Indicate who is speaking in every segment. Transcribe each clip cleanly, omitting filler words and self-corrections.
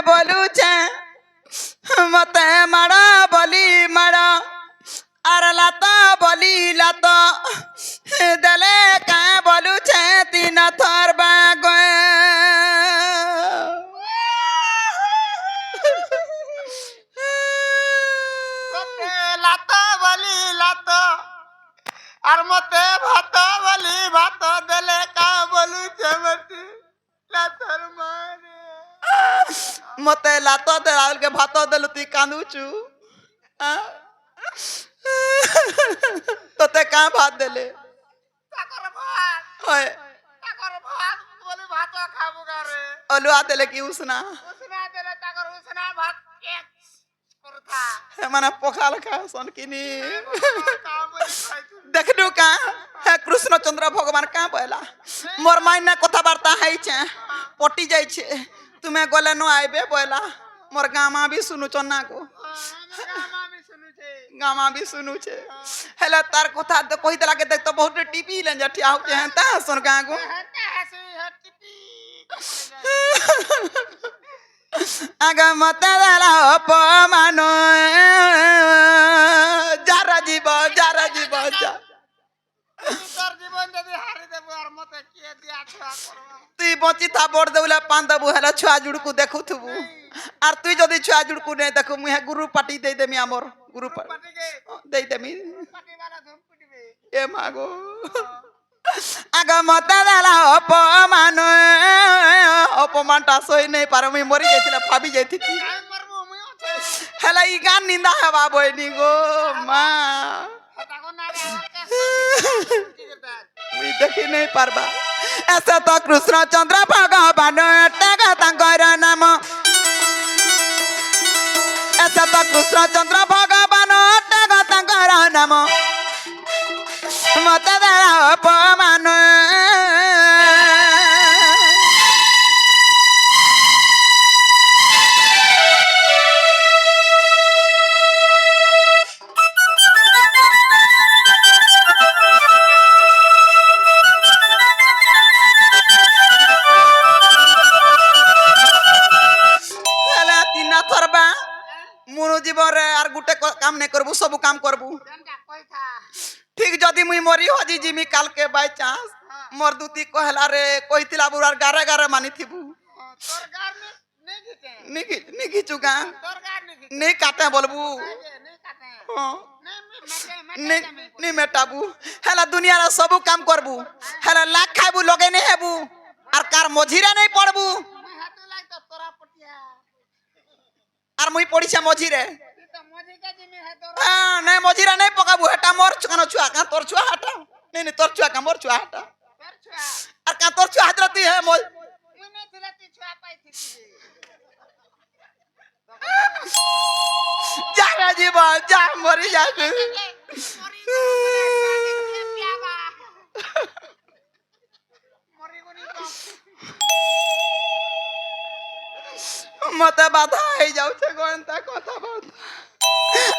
Speaker 1: बोलुचे मते माड़ा बोली माड़ा और लाता बोली लाता दले का बोलुचे तीन थर बागो
Speaker 2: लाता बोली लाता और मते भात बोली भात दले का बोलुचे मते लातर मारे
Speaker 1: मते लाता दे राहुल के भात देलु ती कांदुचु तोते का भात देले
Speaker 2: ताकर भात
Speaker 1: ओए
Speaker 2: बोली भात खाबो करे
Speaker 1: अलुआ देले की उसना
Speaker 2: देले ताकर उसना भात एक करता
Speaker 1: माने पोखाल खा सन किनी
Speaker 2: काम
Speaker 1: देखनु का हे कृष्ण चंद्र भगवान का बोला मोर मायना कथा वार्ता है छे पटी जाय छे तुमे गले न आइबे बोला मोर गामा भी सुनु चन्ना को गामा भी सुनु छे हेले तार कथा तो कहि देला के देख तो बहुत टीपी ले जठिया हो के ता सुन का को आगा मते दाला अपमानो जारा जीव जा
Speaker 2: তোর জীবন যদি হারি দেব আর মতে কে দিয়া ছোয়া করব
Speaker 1: তুই বঁচি থা বড় দেউলা পান দেবু হেলা ছুয়া জুড়কু দেখুথবু আর তুই যদি ছুয়া জুড়কু নে দেখু মুহে গুরু পাটি দেই দেমি আমর গুরু
Speaker 2: পাটিকে
Speaker 1: দেই দেমি
Speaker 2: পাটি वाला ধুম পিটিবে
Speaker 1: এ মাগো আগা মতে দালা অপমানটা সই নেই পার মুই মরি যাইছিলা ভাবি যাইতিতি
Speaker 2: আমি মরবো মুই আছে
Speaker 1: হেলা ই গান নিন্দা হেবা বইনি গো মা
Speaker 2: তাকো না রে আমার কাছে কি করতে
Speaker 1: मुई देखी नहीं पारबा ऐसे तो कृष्ण चंद्र भगवान टेगा तांकर नाम ऐसे तो कृष्ण चंद्र भगवान टेगा तांकर नाम मते देला अपमान मोर जीवन रे आर गुटे काम नहीं करबू सब काम करबू
Speaker 2: জানটা কইতা
Speaker 1: ठीक जदि मुई मरी हजी जिमी काल के बाय चांस मोर दूती कहला रे कहितिला बुरार गारे गारे मानी थिबू
Speaker 2: তোর গার নেই দিতে
Speaker 1: निकी चुका
Speaker 2: তোর गार নেই দিতে
Speaker 1: नहीं काटे बोलबू
Speaker 2: নেই কাটে
Speaker 1: हां
Speaker 2: নেই
Speaker 1: नहीं मेटाबू हेला दुनिया रे सब काम करबू हेला लाख खाबू लगे नहीं हेबू आर कार मझिरे नहीं पड़बू
Speaker 2: মুই হাতে লাই তো তোরা পটিয়া
Speaker 1: आर मुई पड़ीछे मझिरे
Speaker 2: তুই তো মজি কে জিমি হে তোর
Speaker 1: नहीं मझिरे नहीं पकाबू हेटा मोर चुकानो छुआ का तोर छुआ हटा नहीं तोर छुआ का मोर छुआ हटा
Speaker 2: তোর ছুয়া
Speaker 1: आर का तोर छुआ हटरा तू है मोल
Speaker 2: মুই না ছিলা তুই ছুয়া পাইছিস
Speaker 1: जा रे जीवन जा मरी जा तू मते बाधा हे जाउ छे गोंता कथा बात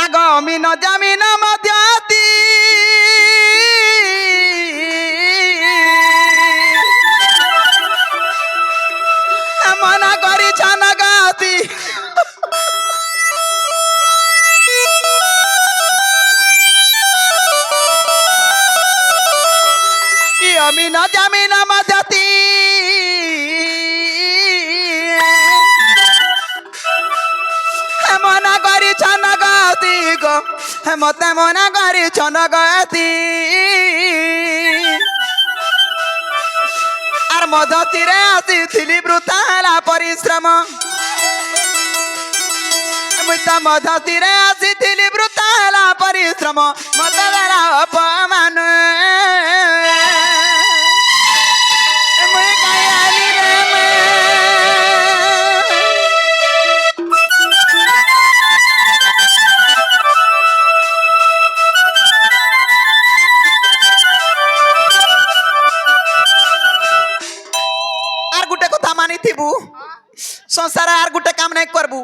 Speaker 1: आगो मिन जमीन मध्याती मना करी छाना गाती अमीन जमीन मध्याती मना करी छन गती गो मते मना करी छन गती आर मधती रे आसी वृथा है परिश्रम मुझे मधती रे आसी वृथा है परिश्रम मत अपमान संसार आर गुटे काम नहीं करबू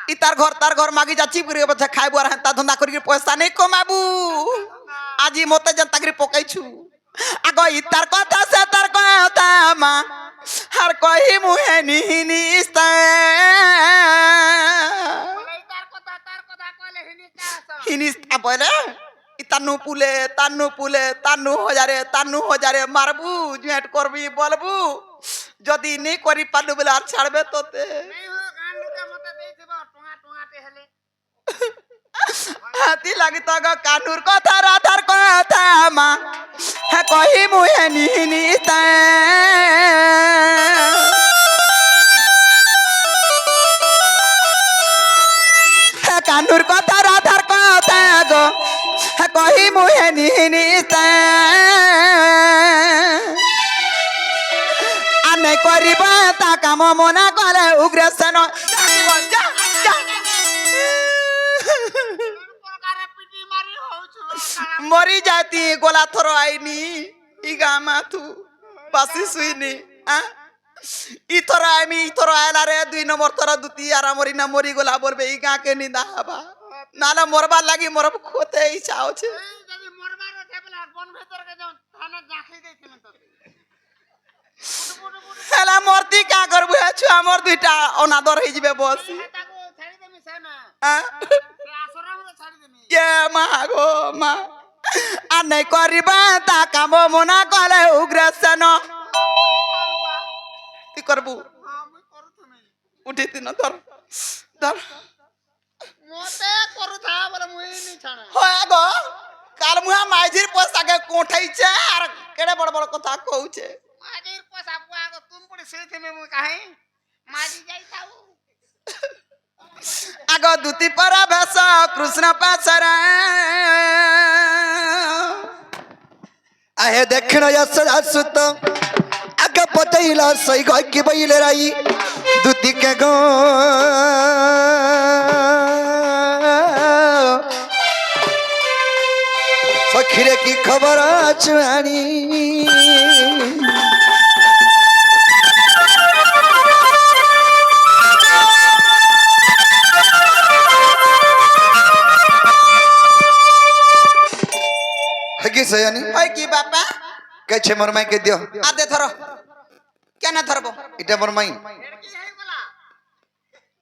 Speaker 1: इ तार घर मागी जाची करी बच्चा खाइबू आर हंता धंधा करी पैसा नहीं कमाबू आजी मते जनता करी पकाई छु आगो इ तार कथा से तार कथा मा हर कही मुहे निस्ता বলে ই তান্নু হজারে মারবু জুয়েট করবি বলবু যদি নেই করি পারলু বলে আর ছাড়বে তোতে
Speaker 2: नहीं हो गांडू के मत दे देबो टोंगा टोंगाटे हेले
Speaker 1: হাতি লাগি তো গো কানুর কথা রাধার কথা মা হ্যাঁ কহি মুহে নিহিনি হ্যাঁ কানুর কথা রাধার কথা গো হ্যাঁ কহি মুহে নিহিনি আনে করিবা তা কাম মনা কলে উগ্রসেন
Speaker 2: प्रकारे पिटी मारी हो छु
Speaker 1: মরি যাতি গোলা থর আইনি ই গামা তু বাসি শুইনি ইথর আমি ইথর আয়লা রে 2 নম্বর থর দুতি আর মরি না মরি গোলা বলবে ই গাকে নিদা হবা নালে মরবার লাগি মর খোতে ইচ্ছা আছে
Speaker 2: এই যদি মরবার আছে বলে বন ভেতর কে যাও থানা জাখি দেইছিলেন তো
Speaker 1: হেলা মরতি কা করবু ছুয়া মোর দুইটা অনাদর হই যাবে বসি
Speaker 2: তাকো ছাড়ি দেমি সেনা
Speaker 1: হ্যাঁ
Speaker 2: সে আসরা মধ্যে ছাড়ি দেমি
Speaker 1: কে মা গো মা আর নাই করিবা তা কাম মনা কলে উগ্রসেন কি করবু
Speaker 2: হ্যাঁ মুই করু তুমি
Speaker 1: উঠি দিন ধর ধর
Speaker 2: মতে করু থা বলে মুই নি ছানা
Speaker 1: হয় গো কাল মুহা মাঝির পোশাকে কোঠাইছে আর কেড়ে বড় বড় কথা কହୁছে
Speaker 2: মাজির পয়সা পুয়া গো তুম পড়ি সে থেমে মুই কাহে মাজি যাই থাও
Speaker 1: আগ দুতি পরা ভেষ কৃষ্ণ পাশরা
Speaker 3: आहे दक्षिण सुत अग पतईला सई गायकी बैले राई दुती के गो सखीरे की खबर चुआनी हगी सयानी
Speaker 1: ওই কি বাপা
Speaker 3: कैसे मोर माई के दियो
Speaker 1: আদে ধরো কেন ধরবো
Speaker 3: इटा मोर माई
Speaker 2: এড়কি হই গলা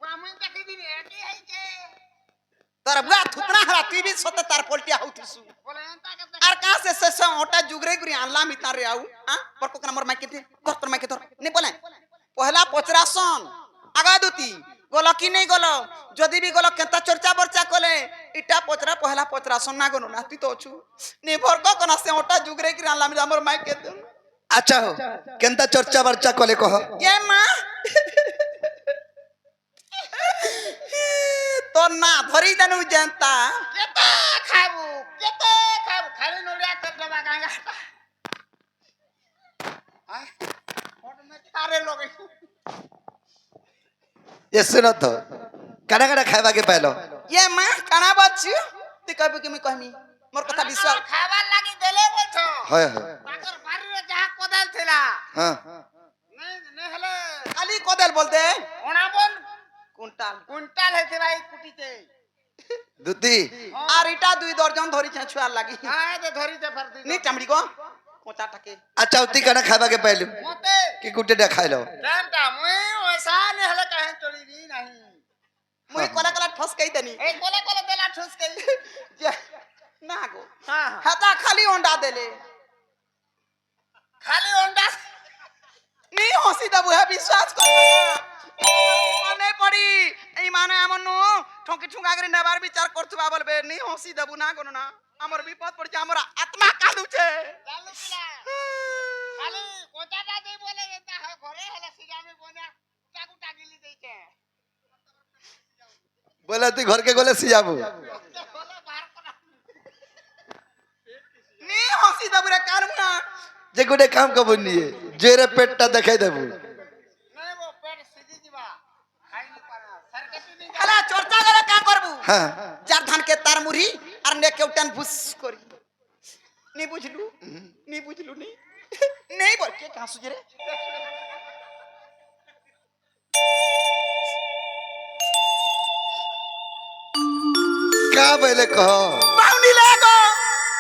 Speaker 2: ওয়া মুই দেখি দিনি এড়কি হইছে
Speaker 1: তোর বুয়া থুতনা হরা তুই भी সতে তার পলটি আউতিসু
Speaker 2: বলে এন্তা কে
Speaker 1: আর কাহ से से ওটা जुगरे गुरी আনলাম ইতা রে আউ পর কোন মোর মাইকে দে ধর তোর মাইকে ধর নে বলে পহলা পচরাসন আগা দুতি গলো কি নেই গলো যদি भी গলো কেনতা চর্চা বর্চা কলে ইটা পচরা পহলা পচরাসন না গনো না তুই তো অছু নির্ভর ক কোন से ওটা जुगरे গুরি আনলাম মোর মাইকে দে
Speaker 3: अच्छा हो केंता चर्चा वर्चा कले कह
Speaker 1: ये মা তো না ধরি জানু জানতা
Speaker 2: কেতে খাবু খালি নড়িয়া তেল ডবা গাঙ্গা আয় ফট মে তারে লগে
Speaker 3: ये सुनो तो काना काना खाइबा के पहलो
Speaker 1: ये মা কানা বাচ্চু তুই কইবি কি আমি কইমি মোর কথা বিশ্বাস
Speaker 2: খাবার লাগি দেলে বলছো
Speaker 3: হয় হয়
Speaker 2: তাকর বাড়িরে যাহা কোদাল ছিলা
Speaker 3: हां
Speaker 2: নেই নে হলে
Speaker 1: খালি কদেল বলতে
Speaker 2: অনাবন
Speaker 1: কুইন্টাল
Speaker 2: কুইন্টাল হইছে ভাই কুটিতে
Speaker 3: दुती
Speaker 1: আর এটা 2 দর্জন ধরিছে ছুয়ার লাগি
Speaker 2: হ্যাঁ দে ধরিতে পারতি
Speaker 1: নি চামড়ি গো কোটা টাকে
Speaker 3: अच्छा उती काना खाइबा के पहलो
Speaker 2: মতে
Speaker 3: कि गुटे डा खाइ लो
Speaker 2: জানতা মুই ওইসা নে হলে কাহে চলি দি নাই
Speaker 1: মুই কলা কলা ঠস কই দেনি
Speaker 2: এই কোলে কোলে দেলা ঠুস কে
Speaker 1: যে না গো
Speaker 2: হ্যাঁ
Speaker 1: হাতা খালি অন্ডা দেলে
Speaker 2: খালি অন্ডা
Speaker 1: নি হসি দেবু হে বিশ্বাস কর মনে পড়ি এই মানে এমন নু ঠকি ঠুঙ্গা করে নেবার বিচার করতুবা বলবে নি হসি দেবু না গনো না আমার বিপদ পড়ছে আমার আত্মা কাঁদুছে
Speaker 2: চালু কিলা খালি কোটাটা দেই বলে এটা ঘরে হলে সিগামি বনা টাকু টাকিলি দেইছে
Speaker 3: बोला तू घर के गोले सिजाबू
Speaker 2: হলো বার করা
Speaker 1: নি হসি দেবু রে কারমা
Speaker 3: जे गुटे काम कबू निये जेरे पेटटा देखाई देबू
Speaker 2: নাই গো পেট সিজি দিবা খাই নি পারা সরকতি নি
Speaker 1: হেলা চর্চা করে কা করবু
Speaker 3: हां
Speaker 1: যার ধান কে তার মুড়ি আর নে কেউটান ভুস করি নি বুঝলু নি নেই বল কে কাসু রে
Speaker 3: का पहले कह
Speaker 1: বাউনি লাগো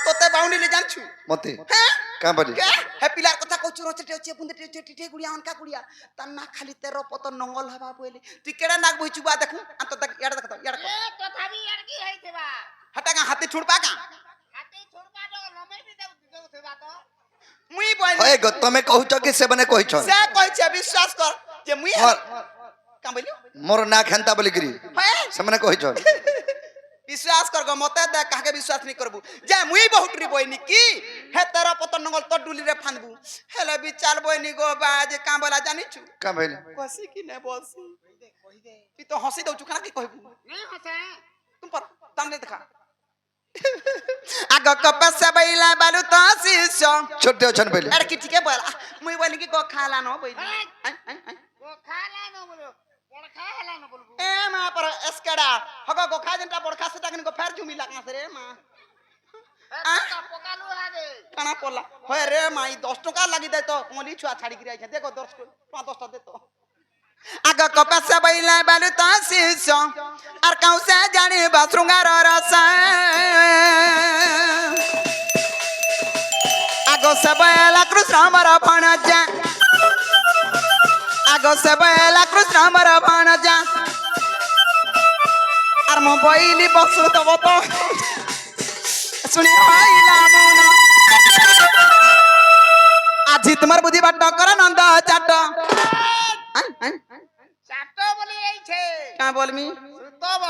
Speaker 1: তোতে বাউনি লে জানছু
Speaker 3: मते
Speaker 1: হ্যাঁ
Speaker 3: का बड़ी
Speaker 1: কে হে পিলার কথা কইছু রচটে হচ্ছে বুন্দে টিটে গুড়িয়া অনকা গুড়িয়া তার না খালি 13 পতন নঙ্গল হবা বইলে তুই কেডা নাক বইছু বা দেখু আন্ত দেখ ইয়াড়া দেখ
Speaker 2: এ তথাপি আর কি হইছে বা
Speaker 1: हटा का हाथी छुड़पा का
Speaker 2: ହାତୀ ଛୁଡ଼ବା ତ ଲମେ ବି ଦେଉଥିବା ତ
Speaker 1: मुई बोल
Speaker 3: ହଏ ଗ ତମେ କହୁଛ କି ସେମାନେ କହିଛନ୍
Speaker 1: से कहै छै विश्वास कर जे मुई
Speaker 3: मोर-
Speaker 1: का बोलियो
Speaker 3: ମୋର ନା ଖେନ୍ତା ବୋଲିକିରି
Speaker 1: है
Speaker 3: ସେମାନେ କହିଛନ୍
Speaker 1: विश्वास कर गो मते दे काहे विश्वास नहीं करबू जे मुई बहुटरी बोइनी की हे तेरा पतन नंगल तो डुली रे फानबू हेले विचार बोइनी गो बाज का बोला जानी छु
Speaker 3: କା କହିଲେ
Speaker 1: कसी की ने बसी तू तो हंसी दउ छु खाना की कहबू
Speaker 2: नहीं हसे
Speaker 1: तुम पर तामने देखा आग कपस से बैला बालू तो शिष्य
Speaker 3: ଛୋଟେ ଅଛନ୍ ବୋଇଲେ
Speaker 1: अरे की ठीक है बोला मुई बोली की गो खाला न बोइनी
Speaker 2: वो खाला न बोलो बड़ खा हला न बोलबू
Speaker 1: ए मां पर एस्केडा हगो गो खा जंटा बड़ खा से टाकन को फेर जुमी लागना से रे मां
Speaker 2: का पकालू हादे
Speaker 1: काना पड़ला होय रे माई 10 टका लागि दे तो मोली छुआ छाड़ी गिराई छे देखो 10 को 5-10 टा दे तो आग कपस से बैला बालू तो शिष्य और काउ से जाने बासृंगार रस आगो से बैला कृष्ण हमर भणजा आगो से बैला कृष्ण हमर भणजा और मो बैली बसु तब तो सुनी होइला मन আজি তোমার বুদ্ধি বাট কর নন্দ চাট
Speaker 2: চাটো বলি এইছে
Speaker 1: কা বলমি
Speaker 2: সুতব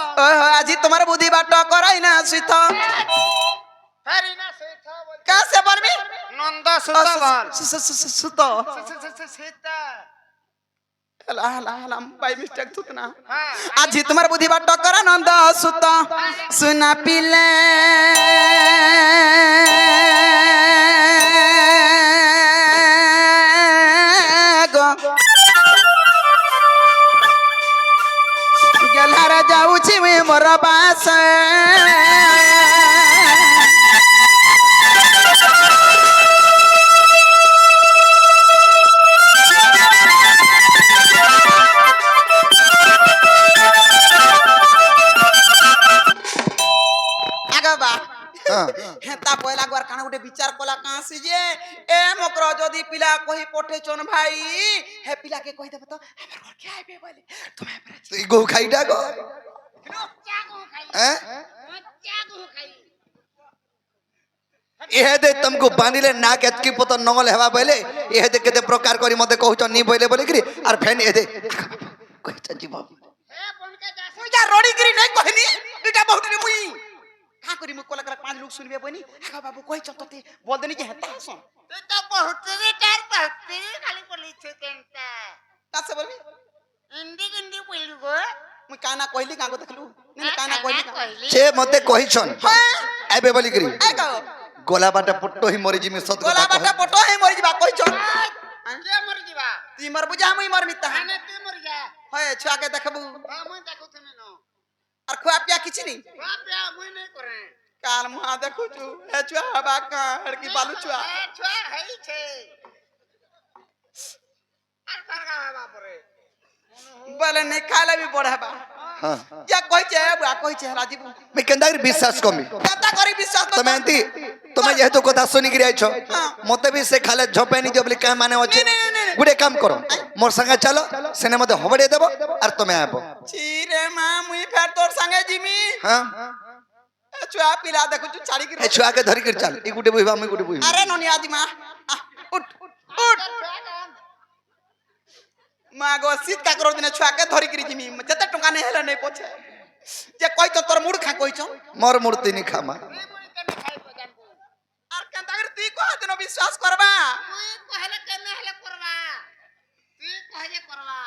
Speaker 1: আজি তোমার বুদ্ধি বাট করাই না সুত
Speaker 2: ফেরি না সেথ বলি
Speaker 1: কা সে বলমি
Speaker 2: নন্দ সুতবল
Speaker 1: সুত
Speaker 2: সেতা
Speaker 1: হলা হলা হলা বাই মিস্টেক তুত না
Speaker 2: হ্যাঁ
Speaker 1: আজি তোমার বুদ্ধি বাট কর নন্দ সুত সুনা পিলে গো গেলার যাউছি মে মোর বাস আগবা
Speaker 3: ହଁ
Speaker 1: হেতা পয়লা গুয়ার কানা গুটে বিচার কলা কাঁসি যে এ মকর যদি পিলা কহি পঠেছন ভাই হে পিলা কে কই দেব তো আমার ঘর কে আইবে বলে তুমি এবারে
Speaker 3: তুই গো খাইটা গো
Speaker 2: চাগু খাই
Speaker 3: হ্যাঁ
Speaker 2: চাগু খাই
Speaker 3: এহে দে তমকু বাঁধিলে না কেতকি পতন নঙল হেবা বলে এহে দে কেতে প্রকার করি মতে কହୁছ নি বইলে বলিকিরি আর ফেন এদে কইছ জীব
Speaker 2: এ বনকে যাস
Speaker 1: মুই যা রড়ি গিরি নাই কহিনি দুইটা বহুটরে মুই কা করি মুই কলা কলা পাঁচ লোক শুনবে বনি আগা বাবু কইছ তোতে বল দেনি যে হেতা হসন
Speaker 2: তুই তো বহুতরি টার বহুতরি খালি বলিছে তেনটা
Speaker 1: কাছে বলবি
Speaker 2: ইন্দি গিন্দি বইলু গো
Speaker 1: মুই কানা কইলি কাগো দেখলু নি কানা কইলি
Speaker 2: কইলি
Speaker 3: সে মতে কহিছন আইবে বলিকিরি
Speaker 1: আই গো
Speaker 3: গোলা বাটা পট্টো হি মরি জিমি সত
Speaker 1: গলা
Speaker 3: কথা
Speaker 1: বাটা পটো হে মরি যা কইছ
Speaker 2: কে মরি দিবা
Speaker 1: তুই মর বুঝা মুই মর মিতা
Speaker 2: আনে তুই মরি যা
Speaker 1: হয় ছুয়াকে দেখবু
Speaker 2: হ্যাঁ মুই দেখো তুমি নো
Speaker 1: আর খুয়া পিয়া কিছু নেই
Speaker 2: বাপয়া মুই নাই করে
Speaker 1: কাল মুহা দেখুছু হে ছুয়া হবা কাড় কি বালু ছুয়া
Speaker 2: এ ছুয়া হইছে আর পারগা হবা পরে
Speaker 1: বলে নেই খাইলে বি বড়াবা
Speaker 3: হ্যাঁ
Speaker 1: যা কইছে বুয়া কইছে রাজীব
Speaker 3: মে কেন্দাগরি বিশ্বাস কমি
Speaker 1: কেতা করি বিশ্বাস কর
Speaker 3: তুমি এন্তি তুমি যেহেতু কথা শুনিকিরি আইছ মতে বি সে খালে ঝপেনি যে বলি কা মানে আছে গুডে কাম করো মোর সঙ্গে চলো সেনে মতে হবড়ে দেব আর তুমি আইব
Speaker 1: চিরে মা মুই ফের তোর সঙ্গে জিমি
Speaker 3: হ্যাঁ
Speaker 1: ছুয়া পিলা দেখুছু ছাড়ি কি
Speaker 3: এ ছুয়াকে ধরি করে চাল ই গুডে বইবা আমি গুডে বইবা
Speaker 1: আরে ননি আজি মা উঠ উঠ মা গো শীত কাকর দিনে ছুয়াকে ধরি কি জিমি যেতে টঙ্কা নেই হেলে নেই পছে যে কইছ তোর মুড় খা কইছ
Speaker 3: মোর মূর্তি নি খামা
Speaker 2: তুই মুই কেনে খাইব জানবো
Speaker 1: আর কেনতা করে তুই কহ দিন বিশ্বাস করবা
Speaker 2: তুই কহলে কেনে হলে করবা তুই কহলে করবা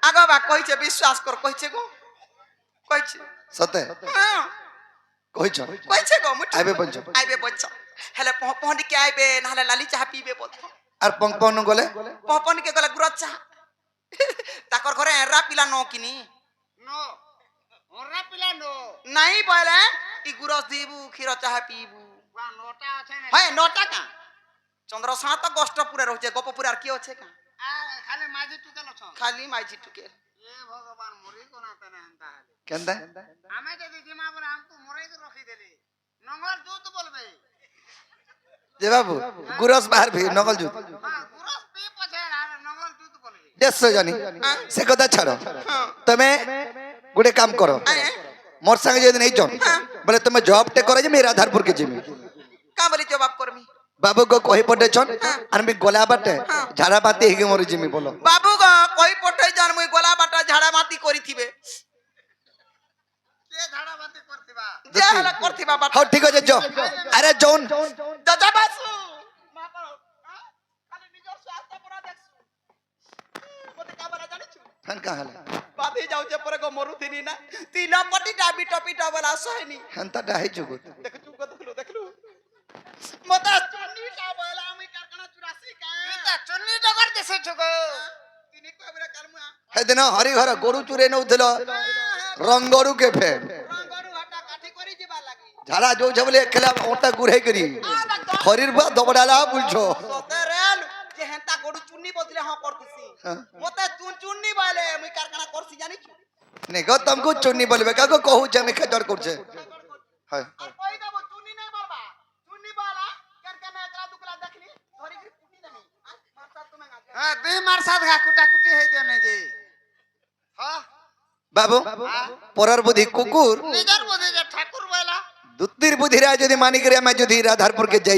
Speaker 1: আগো বা কইছে বিশ্বাস কর কইছে গো কইছে
Speaker 3: সতে
Speaker 1: হ্যাঁ
Speaker 3: কইছ
Speaker 1: কইছে গো মুঠ
Speaker 3: আইবে বলছ
Speaker 1: আইবে বলছ হেলে পহপনি কে আইবে নাহলে লালি চাহ পিবে বল
Speaker 3: আর পং গলে
Speaker 1: পহপনি কে গলে গুড় চাহ তাকর ঘরে এরা পিলা ন কিনি
Speaker 2: নো ওরা পিলা নো
Speaker 1: নাই বলে ই গুরস দিবু ক্ষীর চাহ পিবু
Speaker 2: বা নোটা আছে না
Speaker 1: হয় 9 টাকা চন্দ্রসাঁ তো গষ্টপুরে রয়েছে গোপপুরে আর কি আছে কা
Speaker 2: খালি মাঝি টুকেল অছ
Speaker 1: খালি মাইজি টুকে
Speaker 2: এ ভগবান মরি কোনা তেনে হেনতা হলে
Speaker 3: কেন্দা
Speaker 2: আমি যদি জিমা বলে আমকু মরাই তো রখি দেলি নঙ্গল জুত বলবে
Speaker 3: যে বাবু গুরস বাহার ভি নকল জুত
Speaker 2: হ্যাঁ গুরস পি পছে আর নঙ্গল জুত বলবে
Speaker 3: দেড়শো জানি সে কথা ছাড়ো
Speaker 1: হ্যাঁ
Speaker 3: তুমি গোটে কাম করো
Speaker 1: আয়ে
Speaker 3: মোর সঙ্গে যদি নেই চন বলে তুমি জবাবটা করে যাবি রাধারপুর কে যাবি
Speaker 1: কা বলি জবাব করমি
Speaker 3: বাবু গো কহি পড়েছন আর আমি গলা বাটে ঝাড়া বাতি হেগে মরি জিমি বলো
Speaker 1: বাবু গো কই পঠাই জান মুই গলা বাটা ঝাড়া মাটি করিথিবে
Speaker 2: কে ঝাড়া বাতি করতিবা
Speaker 1: যে হলা করথিবা বাটা
Speaker 3: হও ঠিক আছে যাও আরে জৌন
Speaker 1: দাদা বাসু মা পাও খালি নিজর স্বাস্থ্য পরা দেখছু মতে কা বলা জানিছু
Speaker 3: হ্যাঁ কাহালে
Speaker 1: বাদি যাউছে পরে গো মরুথিনি না তিন পটি ডাবি টপিটা বলা সহনি
Speaker 3: হ্যাঁ হই যুগ
Speaker 1: দেখছু দেখলু মতে চন্নি কা বলা আমি কারখানা 84 কা
Speaker 2: তা চুন্নি ডগর দেশে ছগো
Speaker 1: তিনি কইবরে কারমু
Speaker 3: সেদিন হরি ঘর গরু চুরে নউছিল রঙ্গরু কে ফের
Speaker 1: রঙ্গরু হাটা কাঠি করি ଯିବା লাগি
Speaker 3: ঝাড়া যৌছে বলে খেলা ওটা গুড়াই করি হরির বা দবড়ালা বুঝছো
Speaker 1: সতেরেল যে হেন্তা গড়ু চুন্নি বদলে হ করতিছি মতে চুন্নি বলে মুই কারখানা করছি জানিছু
Speaker 3: নে গো তুমকু চুন্নি বলবে কাকো कहू যে আমি খেজর করছে হ্যাঁ
Speaker 1: আর কই দেব চুন্নি নাই বলবা চুন্নি বলা কারখানা একলা দুকলা দেখলি ধরি কি কুটি দেমি মারতা তুমি আগে
Speaker 2: হ্যাঁ দুই মার সাথ ঘা কুটাকুটি হই দিও নাই যে হ্যাঁ
Speaker 3: বাবু পরার বুদ্ধি কুকুর
Speaker 2: নিজর বুঝে যে ঠাকুর বলা
Speaker 3: দুত্তির বুদ্ধিরা যদি মানি করে আমি যদি রাধারপুর কে যাই